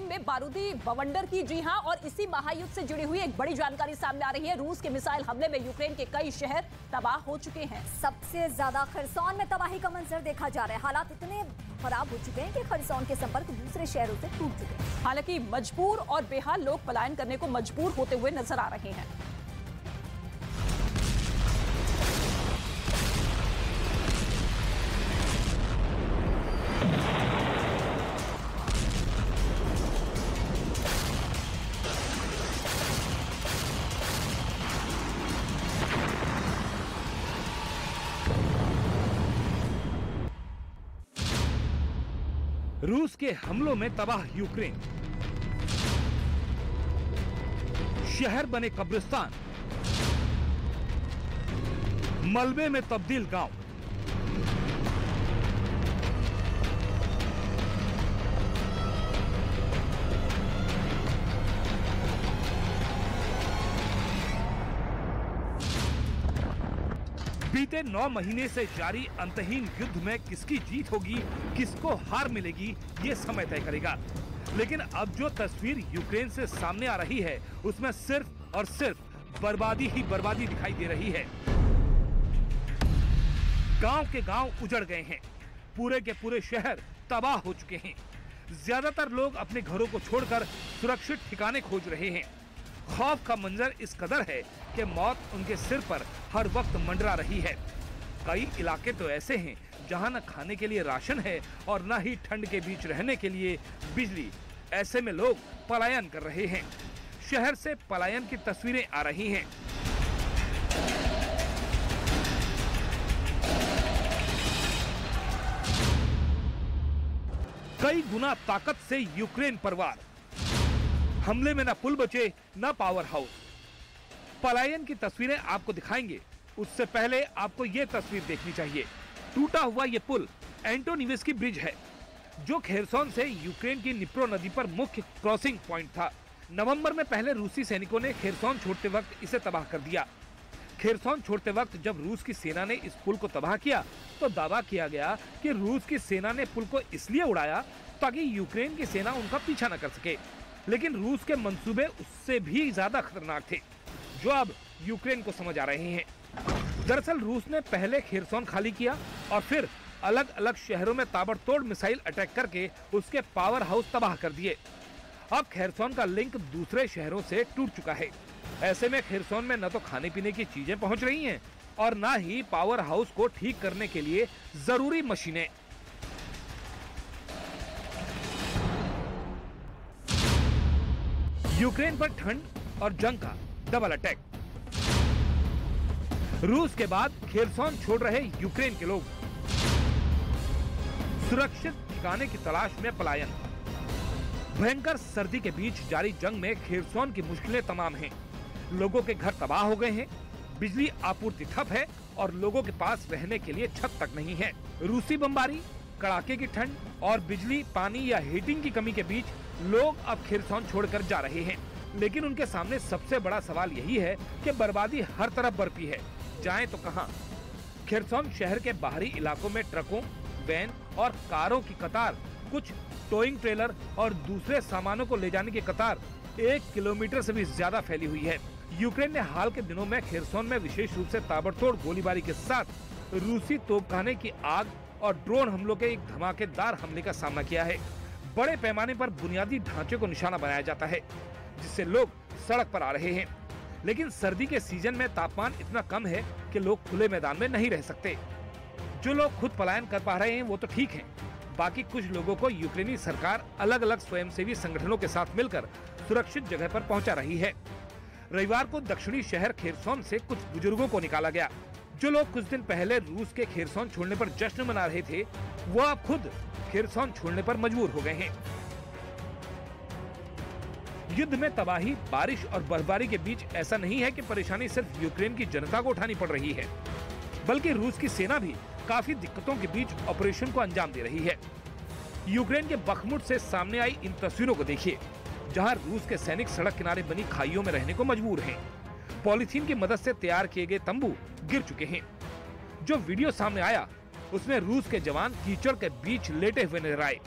में बारूदी बवंडर की। जी हां, और इसी महायुद्ध से जुड़ी हुई एक बड़ी जानकारी सामने आ रही है। रूस के मिसाइल हमले में यूक्रेन के कई शहर तबाह हो चुके हैं। सबसे ज्यादा खरसोन में तबाही का मंजर देखा जा रहा है। हालात इतने खराब हो चुके हैं कि खरसोन के संपर्क दूसरे शहरों से टूट चुके हैं। हालांकि मजबूर और बेहाल लोग पलायन करने को मजबूर होते हुए नजर आ रहे हैं। रूस के हमलों में तबाह यूक्रेन, शहर बने कब्रिस्तान, मलबे में तब्दील गांव। बीते 9 महीने से जारी अंतहीन युद्ध में किसकी जीत होगी, किसको हार मिलेगी, ये समय तय करेगा। लेकिन अब जो तस्वीर यूक्रेन से सामने आ रही है, उसमें सिर्फ और सिर्फ बर्बादी ही बर्बादी दिखाई दे रही है। गांव के गांव उजड़ गए हैं, पूरे के पूरे शहर तबाह हो चुके हैं। ज्यादातर लोग अपने घरों को छोड़कर सुरक्षित ठिकाने खोज रहे हैं। खौफ का मंजर इस कदर है कि मौत उनके सिर पर हर वक्त मंडरा रही है। कई इलाके तो ऐसे हैं जहां न खाने के लिए राशन है और न ही ठंड के बीच रहने के लिए बिजली। ऐसे में लोग पलायन कर रहे हैं। शहर से पलायन की तस्वीरें आ रही हैं। कई गुना ताकत से यूक्रेन पर वार। हमले में न पुल बचे न पावर हाउस। पलायन की तस्वीरें आपको दिखाएंगे, उससे पहले आपको ये तस्वीर देखनी चाहिए। टूटा हुआ ये पुल एंटोनिवस्की ब्रिज है, जो खेरसोन से यूक्रेन की निप्रो नदी पर मुख्य क्रॉसिंग पॉइंट था। नवंबर में पहले रूसी सैनिकों ने खेरसोन छोड़ते वक्त इसे तबाह कर दिया। खेरसोन छोड़ते वक्त जब रूस की सेना ने इस पुल को तबाह किया तो दावा किया गया कि रूस की सेना ने पुल को इसलिए उड़ाया ताकि यूक्रेन की सेना उनका पीछा न कर सके। लेकिन रूस के मंसूबे उससे भी ज्यादा खतरनाक थे, जो अब यूक्रेन को समझ आ रहे हैं। दरअसल रूस ने पहले खेरसोन खाली किया और फिर अलग अलग शहरों में ताबड़तोड़ मिसाइल अटैक करके उसके पावर हाउस तबाह कर दिए। अब खेरसोन का लिंक दूसरे शहरों से टूट चुका है। ऐसे में खेरसोन में न तो खाने पीने की चीजें पहुंच रही हैं और न ही पावर हाउस को ठीक करने के लिए जरूरी मशीनें। यूक्रेन पर ठंड और जंग का डबल अटैक। रूस के बाद खेरसोन छोड़ रहे यूक्रेन के लोग। सुरक्षित ठिकाने की तलाश में पलायन। भयंकर सर्दी के बीच जारी जंग में खेरसोन की मुश्किलें तमाम हैं। लोगों के घर तबाह हो गए हैं, बिजली आपूर्ति ठप है और लोगों के पास रहने के लिए छत तक नहीं है। रूसी बमबारी, कड़ाके की ठंड और बिजली, पानी या हीटिंग की कमी के बीच लोग अब खेरसोन छोड़कर जा रहे हैं। लेकिन उनके सामने सबसे बड़ा सवाल यही है कि बर्बादी हर तरफ बरपी है, जाएं तो कहां। खेरसोन शहर के बाहरी इलाकों में ट्रकों, वैन और कारों की कतार, कुछ टोइंग ट्रेलर और दूसरे सामानों को ले जाने की कतार 1 किलोमीटर से भी ज्यादा फैली हुई है। यूक्रेन ने हाल के दिनों में खेरसोन में विशेष रूप से ताबड़तोड़ गोलीबारी के साथ रूसी तोपखाने की आग और ड्रोन हमलों के एक धमाकेदार हमले का सामना किया है। बड़े पैमाने पर बुनियादी ढांचे को निशाना बनाया जाता है, जिससे लोग सड़क पर आ रहे हैं। लेकिन सर्दी के सीजन में तापमान इतना कम है कि लोग खुले मैदान में नहीं रह सकते। जो लोग खुद पलायन कर पा रहे हैं वो तो ठीक हैं। बाकी कुछ लोगों को यूक्रेनी सरकार अलग अलग स्वयंसेवी संगठनों के साथ मिलकर सुरक्षित जगह पर पहुंचा रही है। रविवार को दक्षिणी शहर खेरसोन से कुछ बुजुर्गों को निकाला गया। जो लोग कुछ दिन पहले रूस के खेरसोन छोड़ने पर जश्न मना रहे थे, वो अब खुद खेरसोन छोड़ने पर मजबूर हो गए हैं। युद्ध में तबाही, बारिश और बर्फबारी के बीच ऐसा नहीं है कि परेशानी सिर्फ यूक्रेन की जनता को उठानी पड़ रही है, बल्कि रूस की सेना भी काफी दिक्कतों के बीच ऑपरेशन को अंजाम दे रही है। यूक्रेन के बखमुट से सामने आई इन तस्वीरों को देखिए, जहां रूस के सैनिक सड़क किनारे बनी खाइयों में रहने को मजबूर हैं। पॉलीथीन की मदद से तैयार किए गए तंबू गिर चुके हैं। जो वीडियो सामने आया उसमें रूस के जवान कीचड़ के बीच लेटे हुए नजर आए।